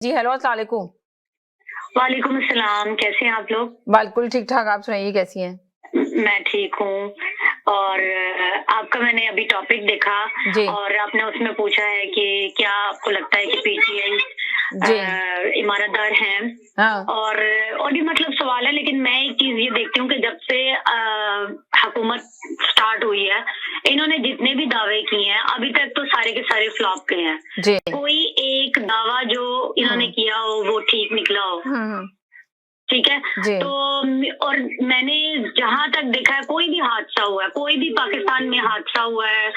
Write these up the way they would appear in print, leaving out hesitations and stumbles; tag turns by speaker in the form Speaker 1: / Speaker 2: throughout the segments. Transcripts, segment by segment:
Speaker 1: जी, hello अस्सलाम वालेकुम।
Speaker 2: वालेकुम अस्सलाम, कैसे हैं आप लोग?
Speaker 1: बिल्कुल ठीक-ठाक, आप सुनाइए कैसी हैं?
Speaker 2: मैं ठीक हूँ और आपका मैंने अभी टॉपिक देखा
Speaker 1: जी,
Speaker 2: और आपने उसमें पूछा है कि क्या आपको लगता है कि पीटीआई
Speaker 1: जी,
Speaker 2: ईमानतदार हैं?
Speaker 1: हाँ,
Speaker 2: और ये मतलब सवाल है, लेकिन मैं एक चीज़ ये देखती हूँ कि जब से हुकूमत स्टार्ट हुई है, इन्होंने जितने भी दावे किए हैं, अभी तक तो सारे के सारे फ्लॉप गए हैं।
Speaker 1: जी,
Speaker 2: कोई एक दावा जो इन्होंने
Speaker 1: हुँ,
Speaker 2: किया हो, वो ठीक निकला हो।
Speaker 1: हुँ,
Speaker 2: ठीक है?
Speaker 1: जी,
Speaker 2: तो और मैंने जहाँ तक देखा है, कोई भी हादसा हुआ है, कोई भी पाकिस्तान में हादसा हुआ है,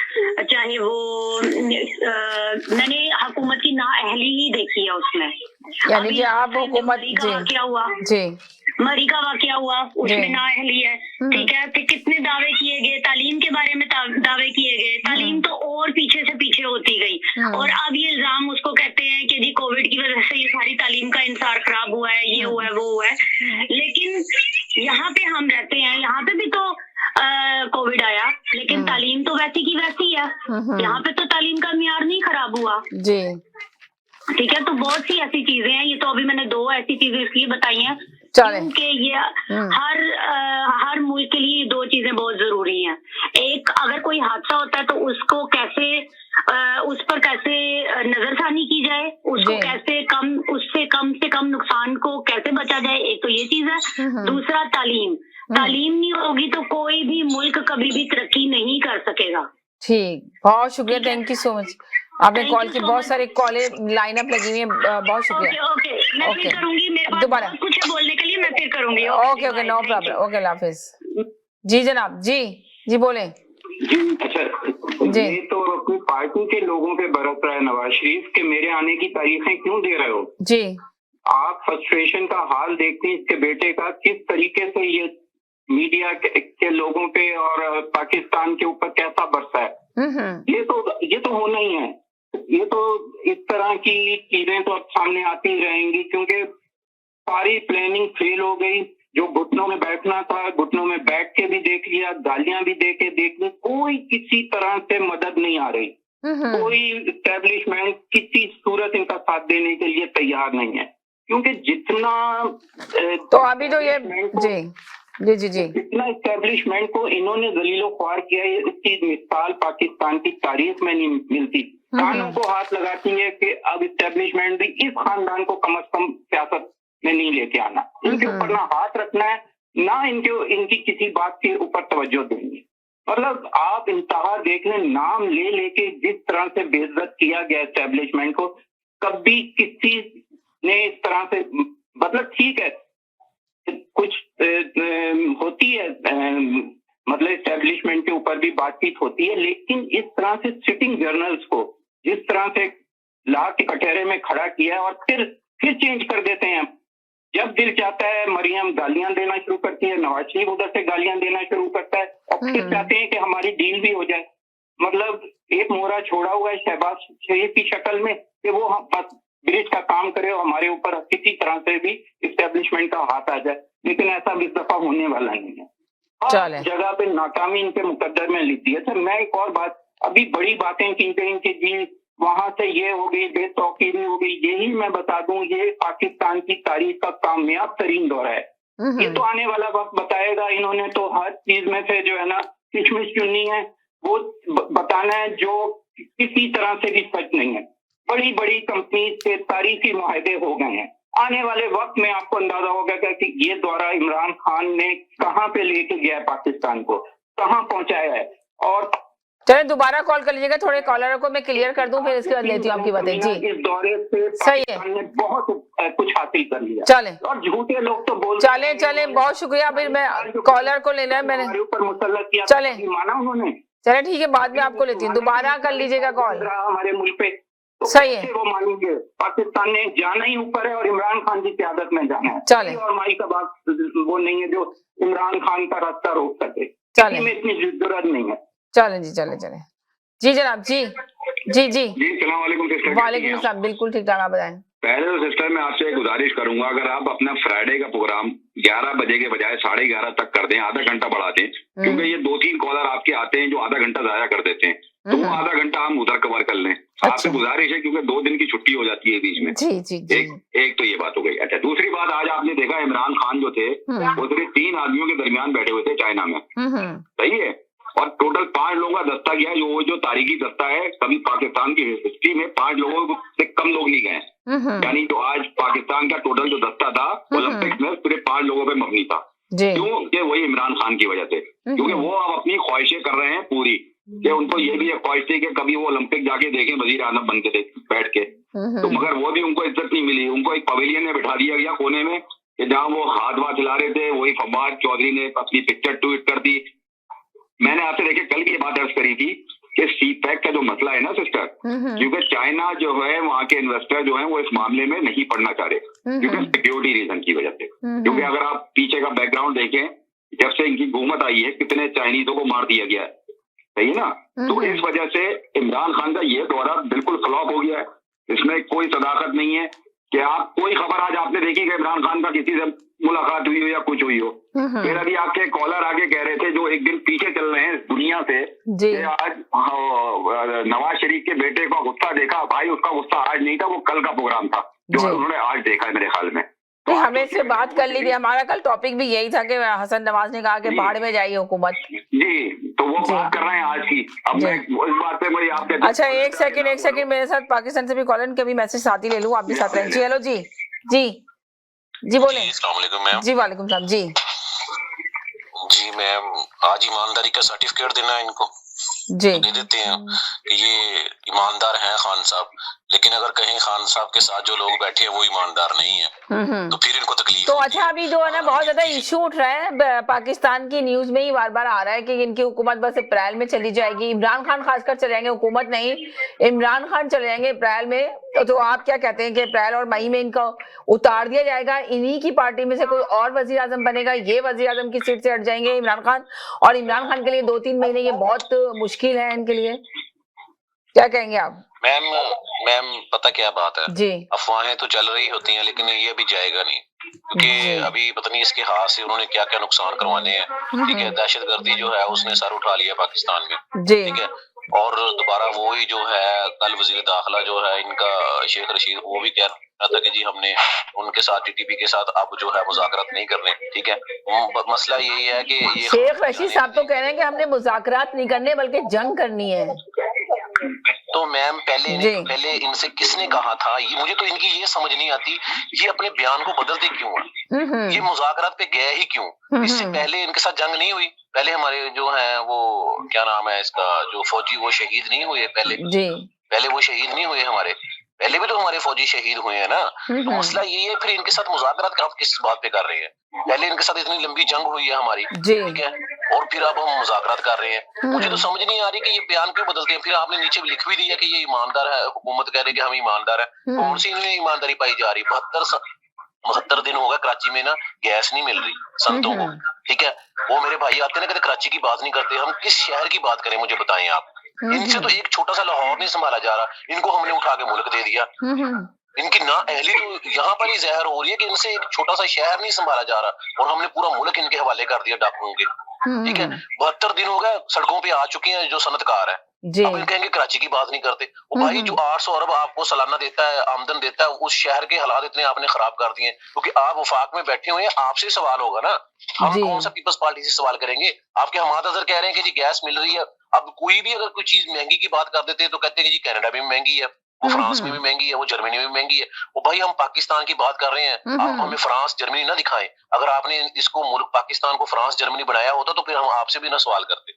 Speaker 2: चाहे वो मैंने हुकूमत की नाअहली ही देखी है उसमें।
Speaker 1: यानी
Speaker 2: अभी
Speaker 1: कि आप
Speaker 2: लास्ट टाइम जो
Speaker 1: हुकूमत
Speaker 2: मरी का
Speaker 1: जी,
Speaker 2: वाक़या हुआ,
Speaker 1: जी,
Speaker 2: मरी का वाक़या हुआ,
Speaker 1: जी,
Speaker 2: उसमें नाअहली है,
Speaker 1: हुँ,
Speaker 2: ठीक है? फिर कितने दावे किए गए, तालीम के बारे में दावे किए गए, तालीम
Speaker 1: हुँ,
Speaker 2: तो और पीछे से पीछे होती गई और
Speaker 1: हुँ,
Speaker 2: अब ये इल्ज़ाम उसको कहते हैं कि जी कोविड की वज़ह से ये सारी तालीम का इंसार खराब हुआ है, ये हुआ
Speaker 1: हुँ,
Speaker 2: है, वो हुआ है।
Speaker 1: हुँ,
Speaker 2: लेकिन यहाँ पे हम रहते हैं, यहाँ पे भी तो कोविड आया, लेकिन
Speaker 1: हुँ,
Speaker 2: तालीम तो वैसी की वैसी है। यहाँ
Speaker 1: हुँ,
Speaker 2: पे तो तालीम का मियार नहीं खराब हुआ।
Speaker 1: जी,
Speaker 2: ठीक है, तो बहुत सी ऐसी चीज़ें हैं, ये तो अभी मैंने 2 ऐसी चीज़ें इसलिए बताई हैं,
Speaker 1: चलें,
Speaker 2: क्योंकि ये
Speaker 1: हुँ,
Speaker 2: हर मुल्क के लिए 2 चीज़ें बहुत ज़रूरी हैं। एक, अगर कोई हादसा होता है तो उसको कैसे उस पर कैसे नज़रसानी की जाए, उसको
Speaker 1: जी,
Speaker 2: कैसे उससे कम से कम नुकसान को कैसे बचा जाए, एक तो ये चीज़ है।
Speaker 1: हुँ,
Speaker 2: दूसरा तालीम,
Speaker 1: हुँ,
Speaker 2: तालीम नहीं होगी तो कोई भी मुल्क कभी भी तरक्की नहीं कर सकेगा।
Speaker 1: ठीक, बहुत शुक्रिया,
Speaker 2: ठीक है?
Speaker 1: Thank you so much. आपने
Speaker 2: थैंक
Speaker 1: कॉल
Speaker 2: यू
Speaker 1: की,
Speaker 2: सो
Speaker 1: बहुत
Speaker 2: मच।
Speaker 1: सारी कॉलें लाइन अप लगी हुई हैं, बहुत शुक्रिया।
Speaker 2: Okay, okay. मैं फिर
Speaker 1: ओके,
Speaker 2: करूँगी, मेरे पास
Speaker 1: दोबारा,
Speaker 2: बहुत कुछ है बोलने के लिए, मैं फिर करूँगी। ओके जी,
Speaker 1: okay, okay,
Speaker 2: bye,
Speaker 1: no
Speaker 2: thank
Speaker 1: problem,
Speaker 2: you.
Speaker 1: ओके, अल्लाह हाफ़िज़। जी जनाब, जी बोलें।
Speaker 3: जी, अच्छा,
Speaker 1: जी,
Speaker 3: ये तो अपनी पार्टी के लोगों पे बरस रहा है नवाज शरीफ के मेरे आने की तारीखें क्यों दे रहे हो?
Speaker 1: जी,
Speaker 3: आप फ्रस्ट्रेशन का हाल देखते हैं इसके बेटे का, किस तरीके से ये मीडिया के लोगों पे और पाकिस्तान के ऊपर कैसा बरसा है।
Speaker 1: हुँ,
Speaker 3: ये तो होना ही है। ये तो इस तरह की चीजें तो अब सामने आती ही रहेंगी, क्योंकि सारी प्लानिंग फेल हो गई। जो घुटनों में बैठना था, घुटनों में बैठ के भी देख लिया, गालियां भी दे के देख ली, कोई किसी तरह से मदद नहीं आ रही।
Speaker 1: हुँ,
Speaker 3: कोई इस्टेब्लिशमेंट किसी सूरत इनका साथ देने के लिए तैयार नहीं है, क्योंकि जितना
Speaker 1: तो अभी तो ये
Speaker 3: establishment को
Speaker 1: जी।
Speaker 3: जितना इस्टेब्लिशमेंट को इन्होंने जलीलो ख्वार किया है, इसकी मिसाल पाकिस्तान की तारीख में नहीं मिलती। कानों को हाथ लगाती है कि अब इस्टेब्लिशमेंट भी इस खानदान को कम से कम सियासत में नहीं लेके आना, इनके ऊपर ना हाथ रखना है, ना इनकी किसी बात के ऊपर तवज्जो देंगे। मतलब आप इंतहा देख लें, नाम ले लेके जिस तरह से बेइज्जत किया गया एस्टेब्लिशमेंट को, कभी किसी ने इस तरह से, मतलब ठीक है कुछ होती है, मतलब एस्टेब्लिशमेंट के ऊपर भी बातचीत होती है, लेकिन इस तरह से सिटिंग जर्नल्स को जिस तरह से ला के कटहरे में खड़ा किया है और फिर चेंज कर देते हैं। जब दिल चाहता है मरियम गालियां देना शुरू करती है, नवाज शरीफ उधर से गालियां देना शुरू करता है और फिर चाहते हैं कि हमारी डील भी हो जाए। मतलब एक मोहरा छोड़ा हुआ है शहबाज शरीफ की शक्ल में कि वो हम बस ब्रिज का काम करे और हमारे ऊपर किसी तरह से भी इस्टेब्लिशमेंट का हाथ आ जाए, लेकिन ऐसा भी इस दफा होने वाला नहीं है। हर जगह पे नाकामी इनके मुकद्दर में लिखती है। सर मैं एक और बात, अभी बड़ी बातें की गई कि जी वहां से ये हो गई, बेतौकीरी हो गई, यही मैं बता दूं, ये पाकिस्तान की तारीख का कामयाब तरीन दौर है। ये तो आने वाला वक्त बताएगा। इन्होंने तो हर चीज में से जो है ना किशमिश चुननी है, वो बताना है जो किसी तरह से भी सच नहीं है। बड़ी बड़ी कंपनी से तारीखी मुआहदे हो गए हैं। आने वाले वक्त में आपको अंदाजा होगा कि ये दौरा इमरान खान ने कहां पे लेके गया है, पाकिस्तान को कहां पहुंचाया है। और
Speaker 1: चलिए दोबारा कॉल कर लीजिएगा, थोड़े कॉलरों को मैं क्लियर कर दूं, फिर इसके बाद लेती हूँ आपकी बातें। जी,
Speaker 3: इस दौरे से
Speaker 1: सही है,
Speaker 3: पाकिस्तान ने बहुत कुछ हासिल कर लिया।
Speaker 1: चलें,
Speaker 3: और झूठे लोग तो बोल
Speaker 1: चलें, बहुत शुक्रिया। फिर मैं कॉलर को लेना है मैंने,
Speaker 3: हमारे ऊपर मुसल्लत किया,
Speaker 1: चलें,
Speaker 3: माना उन्होंने।
Speaker 1: चलें ठीक है, बाद में आपको लेती हूँ, दोबारा कर लीजिएगा कॉल।
Speaker 3: हमारे मुल्क पे तो
Speaker 1: सही है,
Speaker 3: कैसे वो मानेंगे? पाकिस्तान ने जाना ही ऊपर है और इमरान खान की क़यादत में जाना है।
Speaker 1: चलें,
Speaker 3: और माई का बात वो नहीं है जो इमरान खान का रास्ता रोक सके।
Speaker 1: चलें,
Speaker 3: किसी में इतनी जरूरत नहीं है।
Speaker 1: चलें जी, चलें जी जनाब, जी
Speaker 4: जी सलाम वालेकुम सिस्टर।
Speaker 1: वालेकुम अस्सलाम, बिल्कुल ठीक ठाक, आप बताएं।
Speaker 4: पहले तो सिस्टर मैं आपसे एक गुजारिश करूंगा, अगर आप अपना फ्राइडे का प्रोग्राम 11 बजे के बजाय 11:30 तक कर दें, आधा घंटा बढ़ा दें, क्योंकि ये 2-3 कॉलर आपके आते हैं जो आधा घंटा जाया कर देते हैं, तो वो आधा घंटा हम उधर कवर कर लें। आपसे गुजारिश है, क्योंकि 2 दिन की छुट्टी हो जाती है बीच में।
Speaker 1: जी जी जी।
Speaker 4: एक तो ये बात हो गई। अच्छा, दूसरी बात, आज आपने देखा इमरान खान जो थे वो सिर्फ 3 आदमियों के दरमियान बैठे हुए थे चाइना में, सही है, और टोटल 5 लोगों का दस्ता गया। जो तारीखी दस्ता है, कभी पाकिस्तान की हिस्ट्री में 5 लोगों से कम लोग नहीं गए। यानी जो आज पाकिस्तान का टोटल जो दस्ता था ओलंपिक्स में, सिर्फ 5 लोगों पे मबनी था। क्यों? कि वही इमरान खान की वजह से, क्योंकि वो अब अपनी ख्वाहिशें कर रहे हैं पूरी, कि उनको ये भी एक ख्वाहिश थी कि कभी वो ओलंपिक जाके देखें वजीर आजम बन के बैठ के, तो मगर वो भी उनको इज्जत नहीं मिली। उनको एक पवेलियन में बिठा दिया गया कोने में, कि जहाँ वो हाथ वाथ हिला रहे थे, वही फवाद चौधरी ने अपनी पिक्चर ट्वीट कर दी। मैंने आपसे देखिए कल की बात अर्ज करी थी कि सीपैक का जो मसला है ना सिस्टर, क्योंकि चाइना जो है, वहाँ के इन्वेस्टर जो है वो इस मामले में नहीं पड़ना चाह रहे, क्योंकि सिक्योरिटी रीजन की वजह से। क्योंकि अगर आप पीछे का बैकग्राउंड देखें, जब से इनकी हुकूमत आई है कितने चाइनीजों को मार दिया गया है, सही है ना। तो इस वजह से इमरान खान का ये दौरा बिल्कुल फ्लॉप हो गया है। इसमें कोई सदाकत नहीं है कि आप कोई खबर आज आपने देखी कि इमरान खान का किसी से मुलाकात हुई हो या कुछ हुई हो। फिर अभी आपके कॉलर आगे कह रहे थे जो एक दिन पीछे चल रहे हैं दुनिया से, कि आज नवाज शरीफ के बेटे का गुस्सा देखा। भाई, उसका गुस्सा आज नहीं था, वो कल का प्रोग्राम था जो उन्होंने आज देखा है मेरे ख्याल में।
Speaker 1: तो हमने इससे बात कर ली थी, हमारा कल टॉपिक भी यही था कि हसन नवाज ने कहा कि बाढ़ में जाइए हुकूमत।
Speaker 4: जी, तो वो बात कर रहे हैं आज की। अब मैं इस बात पे मुझे आपके
Speaker 1: अच्छा, एक सेकंड मेरे साथ पाकिस्तान से भी कॉलर के भी मैसेज साथ ही ले लूं, आप भी साथ रहें। जी हेलो जी जी जी बोले।
Speaker 5: अस्सलाम वालेकुम मैम।
Speaker 1: जी वालेकुम सलाम।
Speaker 5: जी मैम, आज ईमानदारी का सर्टिफिकेट देना है इनको,
Speaker 1: जी
Speaker 5: दे देते हैं कि ये ईमानदार हैं खान साहब। लेकिन अगर कहीं खान साहब के साथ जो लोग बैठे हैं वो ईमानदार नहीं है, तो फिर इनको तकलीफ।
Speaker 1: तो अच्छा, अभी जो है ना बहुत ज्यादा इशू उठ रहा है, पाकिस्तान की न्यूज में ही बार बार आ रहा है कि इनकी हुकूमत बस अप्रैल में चली जाएगी। इमरान खान खासकर चले जाएंगे, हुकूमत नहीं, इमरान खान चले जाएंगे अप्रैल में। तो आप क्या कहते हैं कि अप्रैल और मई में इनको उतार दिया जाएगा, इन्हीं की पार्टी में से कोई और वजीर आजम बनेगा, ये वजीर आजम की सीट से हट जाएंगे इमरान खान, और इमरान खान के लिए 2-3 महीने ये बहुत मुश्किल है इनके लिए, क्या कहेंगे आप?
Speaker 5: मैम पता क्या बात है
Speaker 1: जी,
Speaker 5: अफवाहें तो चल रही होती हैं, लेकिन ये अभी जाएगा नहीं, क्योंकि अभी पता नहीं इसके हाथ से उन्होंने क्या क्या नुकसान करवाने हैं। ठीक है, दहशतगर्दी जो है उसने सर उठा लिया पाकिस्तान में, ठीक है, और दोबारा वो ही जो है कल वजीर दाखिला जो है इनका शेख रशीद, वो भी कह रहा था कि जी हमने उनके साथ टीटीपी के साथ अब जो है मुज़ाकरात नहीं करने। ठीक है, मसला यही है कि ये
Speaker 1: शेख रशीद साहब तो कह रहे हैं कि हमने मुज़ाकरात नहीं करने बल्कि जंग करनी है।
Speaker 5: तो मैम पहले इनसे किसने कहा था? ये मुझे तो इनकी ये समझ नहीं आती, ये अपने बयान को बदलते क्यों है? ये मुज़ाकरात पे गए ही क्यों? इससे पहले इनके साथ जंग नहीं हुई? पहले हमारे जो है वो क्या नाम है इसका, जो फौजी वो शहीद नहीं हुए पहले वो शहीद नहीं हुए हमारे, पहले भी तो हमारे फौजी शहीद हुए हैं ना। तो मसला यही है, फिर इनके साथ मुज़ाकरात आप किस बात पे कर रहे हैं? पहले इनके साथ इतनी लंबी जंग हुई है हमारी, ठीक है, और फिर अब हम मुज़ाकरात कर रहे हैं। मुझे तो समझ नहीं आ रही कि ये बयान क्यों बदलते हैं। फिर आपने नीचे लिख भी दिया कि ये ईमानदार है, हुकूमत कह रही है कि हम ईमानदार है। कौन सी इनमें ईमानदारी पाई जा रही? 72 दिन हो गए कराची में ना गैस नहीं मिल रही संतों को, ठीक है। वो मेरे भाई आते हैं ना, कहते कराची की बात नहीं करते, हम किस शहर की बात करें मुझे बताएं आप। इनसे तो एक छोटा सा लाहौर नहीं संभाला जा रहा, इनको हमने उठा के मुल्क दे दिया। इनकी ना अहली तो यहाँ पर ही जहर हो रही है कि इनसे एक छोटा सा शहर नहीं संभाला जा रहा, और हमने पूरा मुल्क इनके हवाले कर दिया डाकुओं के, ठीक है। 72 दिन हो गए, सड़कों पे आ चुके हैं जो सनतकार है, अब इन कहेंगे कराची की बात नहीं करते। वो भाई जो 800 अरब आपको सालाना देता है, आमदन देता है, उस शहर के हालात इतने आपने खराब कर दिए, क्योंकि आप वफाक में बैठे हुए हैं, आपसे सवाल होगा ना। हम कौन सा पीपल्स पार्टी से सवाल करेंगे? आपके हमाद अजहर कह रहे हैं कि जी गैस मिल रही है। अब कोई भी अगर कोई चीज महंगी की बात कर देते हैं तो कहते हैं कि जी कनाडा में महंगी है, वो फ्रांस में भी महंगी है, वो जर्मनी में महंगी है। वो भाई हम पाकिस्तान की बात कर रहे हैं, आप हमें फ्रांस जर्मनी ना दिखाएं। अगर आपने इसको मुल्क पाकिस्तान को फ्रांस जर्मनी बनाया होता तो फिर हम आपसे भी ना सवाल करते।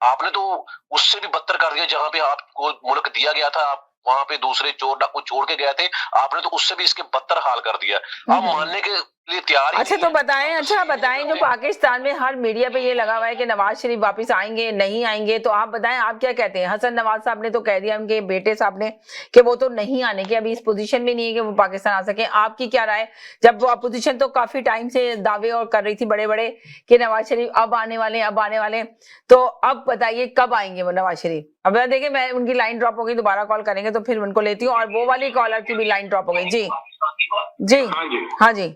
Speaker 5: आपने तो उससे भी बदतर कर दिया, जहां पे आपको मुल्क दिया गया था, आप वहां पे दूसरे चोर डाकू छोड़ के गए थे, आपने तो उससे भी इसके बदतर हाल कर दिया। आप मानने के लिए तैयार।
Speaker 1: अच्छा तो बताएं जो पाकिस्तान में हर मीडिया पे ये लगा हुआ है कि नवाज शरीफ वापस आएंगे नहीं आएंगे, तो आप बताएं आप क्या कहते हैं? हसन नवाज साहब ने तो कह दिया, उनके बेटे साहब ने, कि वो तो नहीं आने के, अभी इस पोजीशन में नहीं है कि वो पाकिस्तान आ सके। आपकी क्या राय? जब वो अपोजिशन तो काफी टाइम से दावे और कर रही थी बड़े बड़े कि नवाज शरीफ अब आने वाले, तो अब बताइए कब आएंगे वो नवाज शरीफ? अब देखिए मैं उनकी लाइन ड्रॉप हो गई, दोबारा कॉल करेंगे तो फिर उनको लेती हूँ, और वो वाली कॉलर की भी लाइन ड्रॉप हो गई। जी
Speaker 4: हाँ जी।
Speaker 1: हाँ जी